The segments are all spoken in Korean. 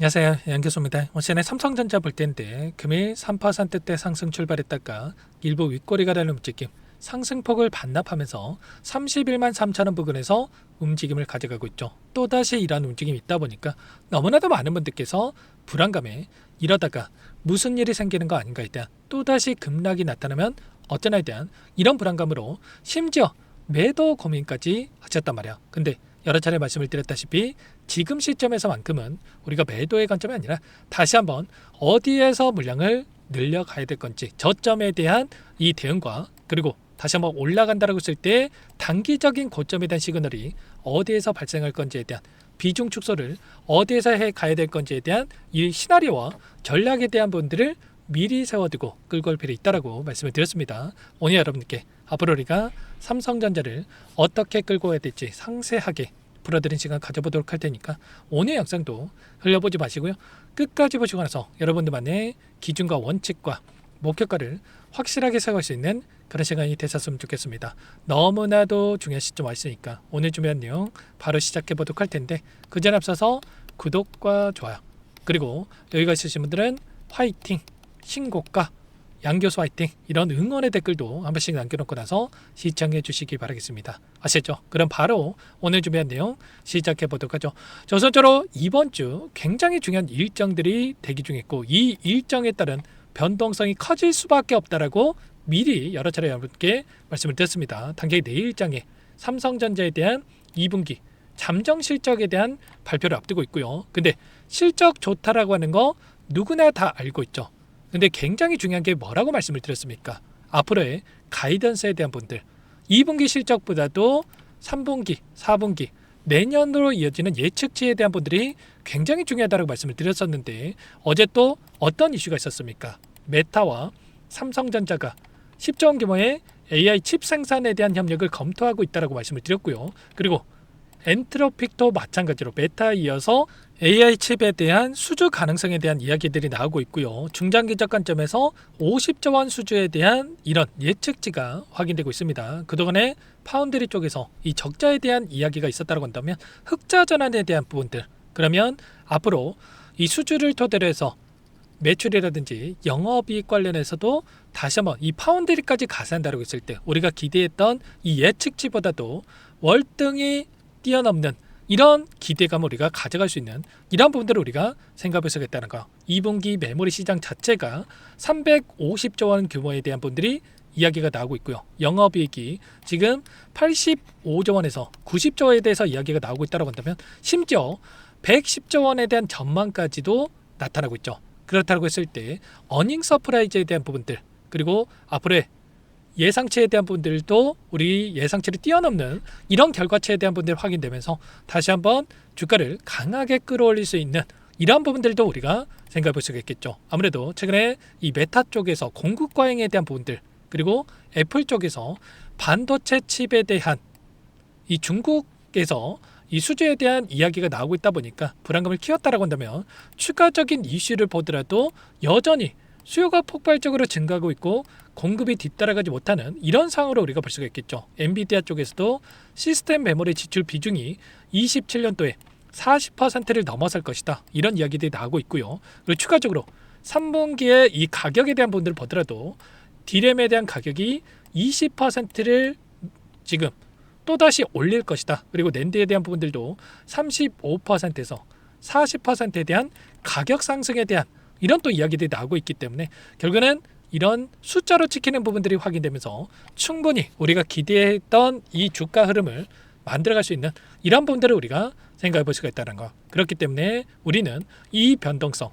안녕하세요. 양교수입니다. 시내 삼성전자 볼 텐데 금일 3%대 상승 출발했다가 일부 윗꼬리가 달린 움직임, 상승폭을 반납하면서 31만 3천원 부근에서 움직임을 가져가고 있죠. 또다시 이러한 움직임이 있다 보니까 너무나도 많은 분들께서 불안감에 이러다가 무슨 일이 생기는 거 아닌가에 대한 또다시 급락이 나타나면 어쩌나에 대한 이런 불안감으로 심지어 매도 고민까지 하셨단 말이야. 근데 여러 차례 말씀을 드렸다시피 지금 시점에서만큼은 우리가 매도의 관점이 아니라 다시 한번 어디에서 물량을 늘려가야 될 건지 저점에 대한 이 대응과 그리고 다시 한번 올라간다라고 했을 때 단기적인 고점에 대한 시그널이 어디에서 발생할 건지에 대한 비중 축소를 어디에서 해 가야 될 건지에 대한 이 시나리오와 전략에 대한 분들을 미리 세워두고 끌고 올 필요 있다라고 말씀을 드렸습니다. 오늘 여러분께 앞으로 우리가 삼성전자를 어떻게 끌고 가야 될지 상세하게 풀어드린 시간 가져보도록 할 테니까 오늘 영상도 흘려보지 마시고요. 끝까지 보시고 나서 여러분들만의 기준과 원칙과 목표가를 확실하게 세울 수 있는 그런 시간이 되셨으면 좋겠습니다. 너무나도 중요한 시점 와 있으니까 오늘 준비한 내용 바로 시작해 보도록 할 텐데 그 전에 앞서서 구독과 좋아요 그리고 여기가 있으신 분들은 화이팅, 신고가, 양교수 화이팅 이런 응원의 댓글도 한 번씩 남겨놓고 나서 시청해 주시기 바라겠습니다. 아시죠? 그럼 바로 오늘 준비한 내용 시작해 보도록 하죠. 우선적으로 이번 주 굉장히 중요한 일정들이 대기 중에 있고 이 일정에 따른 변동성이 커질 수밖에 없다라고 미리 여러 차례 여러분께 말씀을 드렸습니다. 당장 내일 일정에 삼성전자에 대한 2분기 잠정 실적에 대한 발표를 앞두고 있고요. 근데 실적 좋다라고 하는 거 누구나 다 알고 있죠. 근데 굉장히 중요한 게 뭐라고 말씀을 드렸습니까? 앞으로의 가이던스에 대한 분들 2분기 실적보다도 3분기, 4분기 내년으로 이어지는 예측치에 대한 분들이 굉장히 중요하다고 말씀을 드렸었는데 어제 또 어떤 이슈가 있었습니까? 메타와 삼성전자가 10조 원 규모의 AI 칩 생산에 대한 협력을 검토하고 있다고 말씀을 드렸고요. 그리고 엔트로픽도 마찬가지로 메타에 이어서 AI 칩에 대한 수주 가능성에 대한 이야기들이 나오고 있고요. 중장기적 관점에서 50조 원 수주에 대한 이런 예측치가 확인되고 있습니다. 그동안에 파운드리 쪽에서 이 적자에 대한 이야기가 있었다고 한다면 흑자 전환에 대한 부분들 그러면 앞으로 이 수주를 토대로 해서 매출이라든지 영업이익 관련해서도 다시 한번 이 파운드리까지 가산다라고 했을 때 우리가 기대했던 이 예측치보다도 월등히 뛰어넘는 이런 기대감을 우리가 가져갈 수 있는 이런 부분들을 우리가 생각해 보겠다는 거. 2분기 메모리 시장 자체가 350조 원 규모에 대한 분들이 이야기가 나오고 있고요. 영업이익이 지금 85조 원에서 90조 원에 대해서 이야기가 나오고 있다고 한다면 심지어 110조 원에 대한 전망까지도 나타나고 있죠. 그렇다고 했을 때 어닝 서프라이즈에 대한 부분들 그리고 앞으로의 예상치에 대한 분들도 우리 예상치를 뛰어넘는 이런 결과치에 대한 분들 확인되면서 다시 한번 주가를 강하게 끌어올릴 수 있는 이러한 부분들도 우리가 생각해 볼 수가 있겠죠. 아무래도 최근에 이 메타 쪽에서 공급 과잉에 대한 부분들 그리고 애플 쪽에서 반도체 칩에 대한 이 중국에서 이 수주에 대한 이야기가 나오고 있다 보니까 불안감을 키웠다라고 한다면 추가적인 이슈를 보더라도 여전히 수요가 폭발적으로 증가하고 있고 공급이 뒤따라가지 못하는 이런 상황으로 우리가 볼 수가 있겠죠. 엔비디아 쪽에서도 시스템 메모리 지출 비중이 27년도에 40%를 넘어설 것이다. 이런 이야기들이 나오고 있고요. 그리고 추가적으로 3분기에 이 가격에 대한 부분들을 보더라도 디램에 대한 가격이 20%를 지금 또다시 올릴 것이다. 그리고 낸드에 대한 부분들도 35%에서 40%에 대한 가격 상승에 대한 이런 또 이야기들이 나오고 있기 때문에 결국에는 이런 숫자로 찍히는 부분들이 확인되면서 충분히 우리가 기대했던 이 주가 흐름을 만들어갈 수 있는 이런 부분들을 우리가 생각해 볼 수가 있다는 거. 그렇기 때문에 우리는 이 변동성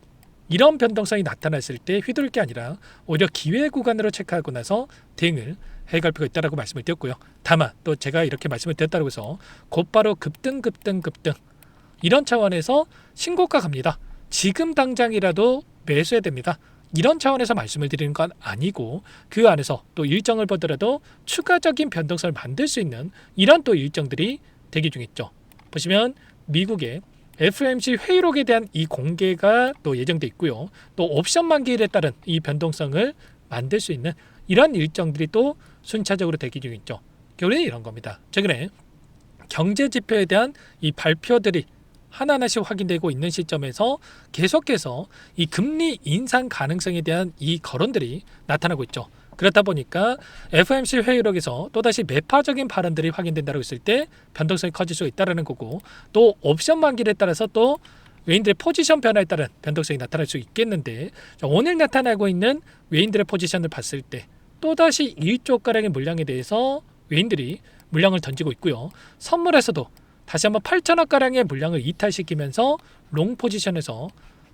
이런 변동성이 나타났을 때 휘둘릴 게 아니라 오히려 기회 구간으로 체크하고 나서 대응을 해갈 필요가 있다고 말씀을 드렸고요. 다만 또 제가 이렇게 말씀을 드렸다고 해서 곧바로 급등 이런 차원에서 신고가 갑니다. 지금 당장이라도 매수해야 됩니다. 이런 차원에서 말씀을 드리는 건 아니고 그 안에서 또 일정을 보더라도 추가적인 변동성을 만들 수 있는 이런 또 일정들이 대기 중에 있죠. 보시면 미국의 FOMC 회의록에 대한 이 공개가 또 예정돼 있고요. 또 옵션 만기일에 따른 이 변동성을 만들 수 있는 이런 일정들이 또 순차적으로 대기 중에 있죠. 결론은 이런 겁니다. 최근에 경제 지표에 대한 이 발표들이 하나하나씩 확인되고 있는 시점에서 계속해서 이 금리 인상 가능성에 대한 이 거론들이 나타나고 있죠. 그렇다 보니까 FOMC 회의록에서 또다시 매파적인 발언들이 확인된다고 했을 때 변동성이 커질 수 있다는 거고, 또 옵션 만기에 따라서 또 외인들의 포지션 변화에 따른 변동성이 나타날 수 있겠는데, 오늘 나타나고 있는 외인들의 포지션을 봤을 때 또다시 1조가량의 물량에 대해서 외인들이 물량을 던지고 있고요. 선물에서도 다시 한번 8천억가량의 물량을 이탈시키면서 롱 포지션에서,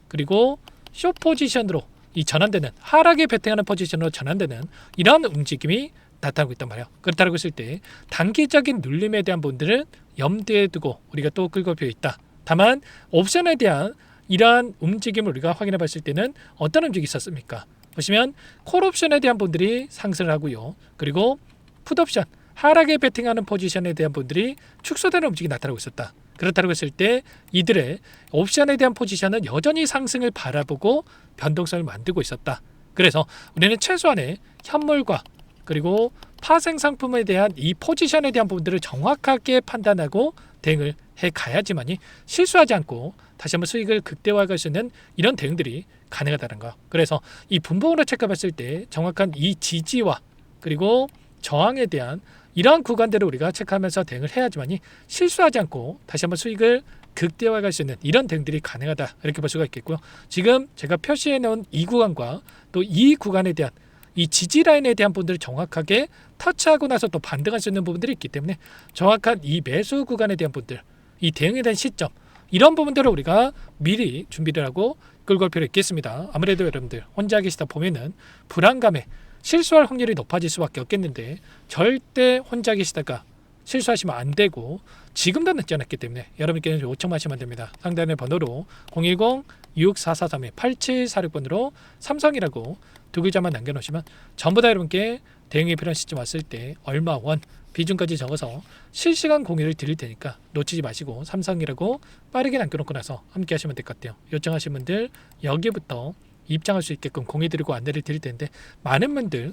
그리고 숏 포지션으로 이 전환되는, 하락에 베팅하는 포지션으로 전환되는 이런 움직임이 나타나고 있단 말이에요. 그렇다고 했을 때 단기적인 눌림에 대한 부분들은 염두에 두고 우리가 또 끌고 펴 있다. 다만 옵션에 대한 이러한 움직임을 우리가 확인해 봤을 때는 어떤 움직임이 있었습니까? 보시면 콜 옵션에 대한 분들이 상승을 하고요. 그리고 풋 옵션, 하락에 베팅하는 포지션에 대한 분들이 축소되는 움직임이 나타나고 있었다. 그렇다고 했을 때 이들의 옵션에 대한 포지션은 여전히 상승을 바라보고 변동성을 만들고 있었다. 그래서 우리는 최소한의 현물과 그리고 파생 상품에 대한 이 포지션에 대한 부분들을 정확하게 판단하고 대응을 해 가야지만이 실수하지 않고 다시 한번 수익을 극대화할 수 있는 이런 대응들이 가능하다는 거. 그래서 이 분봉으로 체크했을 때 정확한 이 지지와 그리고 저항에 대한 이러한 구간들을 우리가 체크하면서 대응을 해야지만이 실수하지 않고 다시 한번 수익을 극대화할 수 있는 이런 대응들이 가능하다, 이렇게 볼 수가 있겠고요. 지금 제가 표시해 놓은 이 구간과 또 이 구간에 대한 이 지지 라인에 대한 부분들을 정확하게 터치하고 나서 또 반등할 수 있는 부분들이 있기 때문에 정확한 이 매수 구간에 대한 부분들, 이 대응에 대한 시점, 이런 부분들을 우리가 미리 준비를 하고 끌고 올 필요가 있겠습니다. 아무래도 여러분들 혼자 계시다 보면은 불안감에 실수할 확률이 높아질 수밖에 없겠는데, 절대 혼자 계시다가 실수하시면 안 되고 지금도 늦지 않았기 때문에 여러분께는 요청만 하시면 됩니다. 상단의 번호로 010-6443-8746번으로 삼성이라고 두 글자만 남겨놓으시면 전부 다 여러분께 대응이 필요한 시점 왔을 때 얼마 원 비중까지 적어서 실시간 공유를 드릴 테니까 놓치지 마시고 삼성이라고 빠르게 남겨놓고 나서 함께 하시면 될 것 같아요. 요청하신 분들 여기부터 입장할 수 있게끔 공유드리고 안내를 드릴 텐데, 많은 분들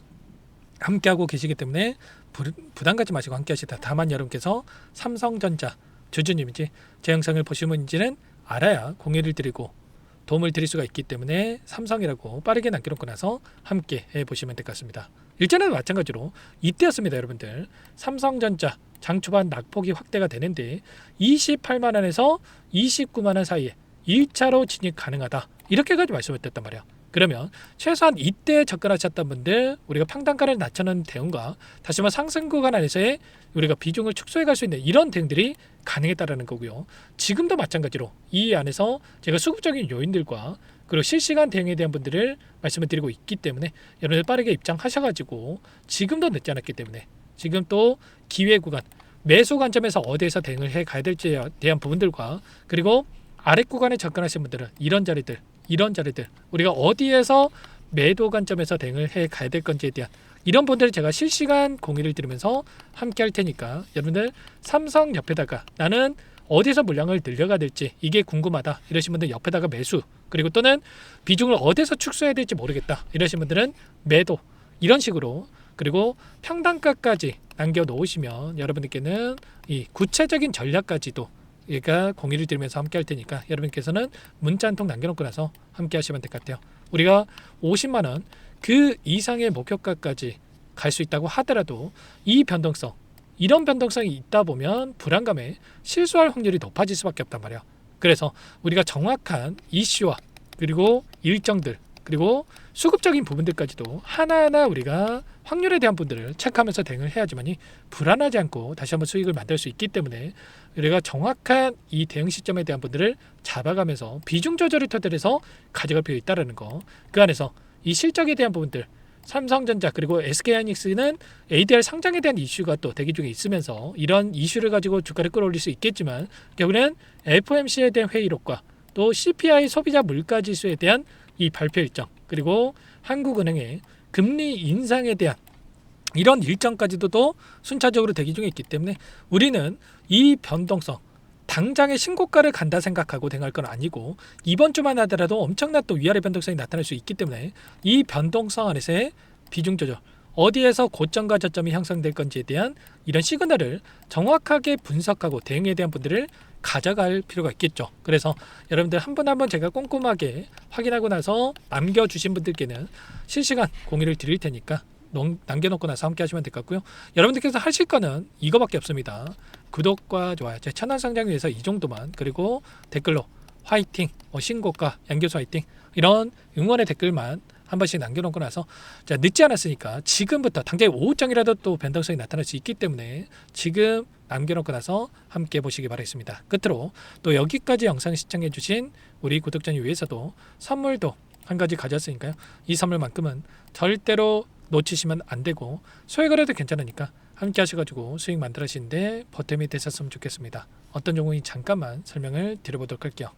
함께하고 계시기 때문에 부담 갖지 마시고 함께 하시다. 다만 여러분께서 삼성전자 주주님인지 제 영상을 보신 분인지는 알아야 공유를 드리고 도움을 드릴 수가 있기 때문에 삼성이라고 빠르게 남겨놓고 나서 함께 해보시면 될 것 같습니다. 일전에도 마찬가지로 이때였습니다. 여러분들 삼성전자 장 초반 낙폭이 확대가 되는데 28만원에서 29만원 사이에 1차로 진입 가능하다, 이렇게까지 말씀을 드렸단 말이에요. 그러면 최소한 이때 접근하셨던 분들, 우리가 평단가를 낮춰놓은 대응과 다시 한번 상승 구간 안에서의 우리가 비중을 축소해 갈 수 있는 이런 대응들이 가능했다라는 거고요. 지금도 마찬가지로 이 안에서 제가 수급적인 요인들과 그리고 실시간 대응에 대한 분들을 말씀을 드리고 있기 때문에 여러분들 빠르게 입장하셔가지고 지금도 늦지 않았기 때문에 지금 또 기회 구간, 매수 관점에서 어디에서 대응을 해 가야 될지에 대한 부분들과 그리고 아래 구간에 접근하신 분들은 이런 자리들 우리가 어디에서 매도 관점에서 대응을 해 가야 될 건지에 대한 이런 분들을 제가 실시간 공유를 드리면서 함께 할 테니까 여러분들 삼성 옆에다가 나는 어디서 물량을 늘려가야 될지 이게 궁금하다 이러신 분들 옆에다가 매수, 그리고 또는 비중을 어디서 축소해야 될지 모르겠다 이러신 분들은 매도, 이런 식으로 그리고 평단가까지 남겨놓으시면 여러분들께는 이 구체적인 전략까지도 얘가 공유를 드리면서 함께 할 테니까 여러분께서는 문자 한 통 남겨놓고 나서 함께 하시면 될 것 같아요. 우리가 50만원 그 이상의 목표가까지 갈 수 있다고 하더라도 이 변동성, 이런 변동성이 있다 보면 불안감에 실수할 확률이 높아질 수밖에 없단 말이에요. 그래서 우리가 정확한 이슈와 그리고 일정들 그리고 수급적인 부분들까지도 하나하나 우리가 확률에 대한 분들을 체크하면서 대응을 해야지만이 불안하지 않고 다시 한번 수익을 만들 수 있기 때문에 우리가 정확한 이 대응 시점에 대한 분들을 잡아가면서 비중 조절을 토대로 가져갈 필요가 있다는 거. 그 안에서 이 실적에 대한 부분들, 삼성전자 그리고 SK하이닉스는 ADR 상장에 대한 이슈가 또 대기 중에 있으면서 이런 이슈를 가지고 주가를 끌어올릴 수 있겠지만 결국에는 FOMC에 대한 회의록과 또 CPI 소비자 물가지수에 대한 이 발표 일정, 그리고 한국은행의 금리 인상에 대한 이런 일정까지도 또 순차적으로 대기 중에 있기 때문에 우리는 이 변동성, 당장의 신고가를 간다 생각하고 대응할 건 아니고 이번 주만 하더라도 엄청난 또 위아래 변동성이 나타날 수 있기 때문에 이 변동성 안에서의 비중 조절, 어디에서 고점과 저점이 형성될 건지에 대한 이런 시그널을 정확하게 분석하고 대응에 대한 분들을 가져갈 필요가 있겠죠. 그래서 여러분들 한 분 한 분 제가 꼼꼼하게 확인하고 나서 남겨주신 분들께는 실시간 공유를 드릴 테니까 남겨놓고 나서 함께 하시면 될 것 같고요. 여러분들께서 하실 거는 이거밖에 없습니다. 구독과 좋아요, 제 채널 성장을 위해서 이 정도만, 그리고 댓글로 화이팅, 신고가, 양교수 화이팅, 이런 응원의 댓글만 한 번씩 남겨놓고 나서, 자, 늦지 않았으니까 지금부터 당장 오후장이라도 또 변동성이 나타날 수 있기 때문에 지금 남겨놓고 나서 함께 보시기 바라겠습니다. 끝으로 또 여기까지 영상 시청해주신 우리 구독자님 위해서도 선물도 한 가지 가져왔으니까요. 이 선물만큼은 절대로 놓치시면 안 되고, 소액거래도 괜찮으니까 함께 하셔가지고 수익 만들어지는데 보탬이 되셨으면 좋겠습니다. 어떤 종목인지 잠깐만 설명을 드려보도록 할게요.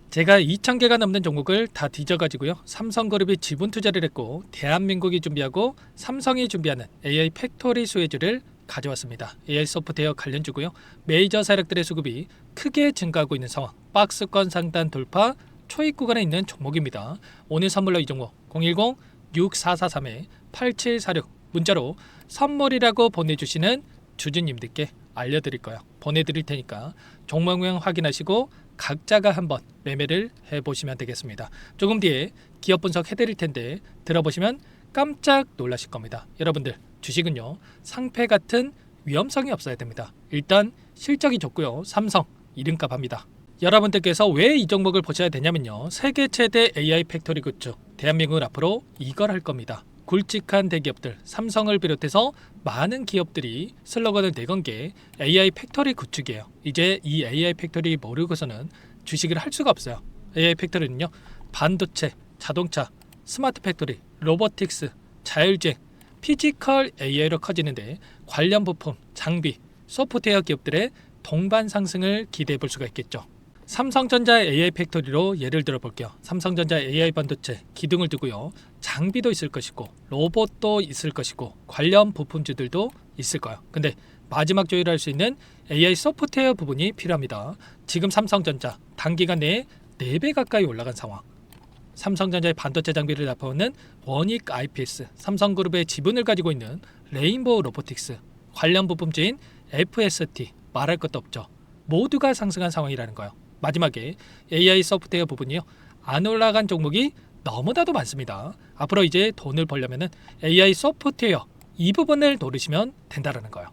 제가 2,000개가 넘는 종목을 다 뒤져가지고요, 삼성그룹이 지분 투자를 했고 대한민국이 준비하고 삼성이 준비하는 AI 팩토리 수혜주를 가져왔습니다. AI 소프트웨어 관련주고요. 메이저 세력들의 수급이 크게 증가하고 있는 상황, 박스권 상단 돌파 초입 구간에 있는 종목입니다. 오늘 선물로 이 종목 010-6443-8746 문자로 선물이라고 보내주시는 주주님들께 알려드릴 거예요. 보내드릴 테니까 종목명 확인하시고 각자가 한번 매매를 해보시면 되겠습니다. 조금 뒤에 기업 분석 해드릴 텐데 들어보시면 깜짝 놀라실 겁니다. 여러분들, 주식은요 상패 같은 위험성이 없어야 됩니다. 일단 실적이 좋고요, 삼성 이름값 합니다. 여러분들께서 왜 이 종목을 보셔야 되냐면요, 세계 최대 AI 팩토리 굿즈, 대한민국은 앞으로 이걸 할 겁니다. 굵직한 대기업들, 삼성을 비롯해서 많은 기업들이 슬로건을 내건 게 AI 팩토리 구축이에요. 이제 이 AI 팩토리 모르고서는 주식을 할 수가 없어요. AI 팩토리는요, 반도체, 자동차, 스마트 팩토리, 로보틱스, 자율주행, 피지컬 AI로 커지는데 관련 부품, 장비, 소프트웨어 기업들의 동반 상승을 기대해 볼 수가 있겠죠. 삼성전자 AI 팩토리로 예를 들어 볼게요. 삼성전자 AI 반도체 기둥을 두고요, 장비도 있을 것이고 로봇도 있을 것이고 관련 부품주들도 있을 거예요. 근데 마지막 조율할 수 있는 AI 소프트웨어 부분이 필요합니다. 지금 삼성전자 단기간 내에 4배 가까이 올라간 상황. 삼성전자의 반도체 장비를 납품하는 원익 IPS, 삼성그룹의 지분을 가지고 있는 레인보우 로보틱스, 관련 부품주인 FST 말할 것도 없죠. 모두가 상승한 상황이라는 거예요. 마지막에 AI 소프트웨어 부분이요, 안 올라간 종목이 너무나도 많습니다. 앞으로 이제 돈을 벌려면 AI 소프트웨어 이 부분을 노리시면 된다는 거예요.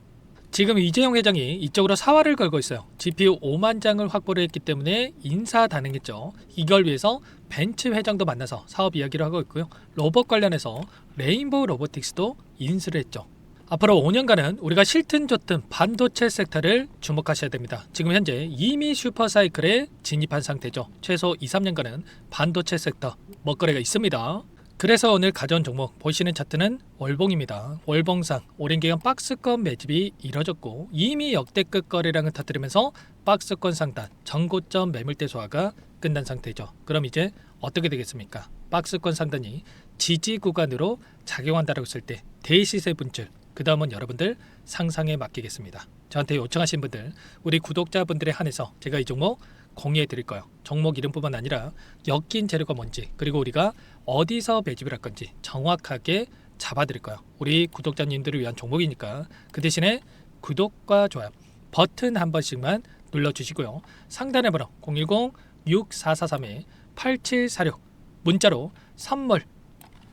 지금 이재용 회장이 이쪽으로 사활을 걸고 있어요. GPU 5만 장을 확보를 했기 때문에 인사단행했죠. 이걸 위해서 벤츠 회장도 만나서 사업 이야기를 하고 있고요. 로봇 관련해서 레인보우 로보틱스도 인수를 했죠. 앞으로 5년간은 우리가 싫든 좋든 반도체 섹터를 주목하셔야 됩니다. 지금 현재 이미 슈퍼사이클에 진입한 상태죠. 최소 2, 3년간은 반도체 섹터 먹거리가 있습니다. 그래서 오늘 가져온 종목 보시는 차트는 월봉입니다. 월봉상 오랜 기간 박스권 매집이 이뤄졌고 이미 역대급 거래량을 터뜨리면서 박스권 상단 전고점 매물대 소화가 끝난 상태죠. 그럼 이제 어떻게 되겠습니까? 박스권 상단이 지지 구간으로 작용한다고 했을 때 대시세 분출, 그 다음은 여러분들 상상에 맡기겠습니다. 저한테 요청하신 분들, 우리 구독자분들에 한해서 제가 이 종목 공유해 드릴 거예요. 종목 이름뿐만 아니라 엮인 재료가 뭔지, 그리고 우리가 어디서 매집을 할 건지 정확하게 잡아 드릴 거예요. 우리 구독자님들을 위한 종목이니까 그 대신에 구독과 좋아요 버튼 한 번씩만 눌러주시고요. 상단의 번호 010-6443-8746 문자로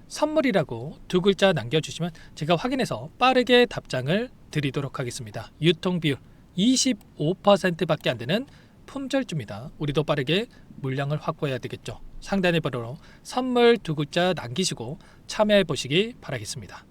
선물이라고 2글자 남겨주시면 제가 확인해서 빠르게 답장을 드리도록 하겠습니다. 유통비율 25%밖에 안 되는 품절주입니다. 우리도 빠르게 물량을 확보해야 되겠죠. 상단의 번호로 선물 2글자 남기시고 참여해 보시기 바라겠습니다.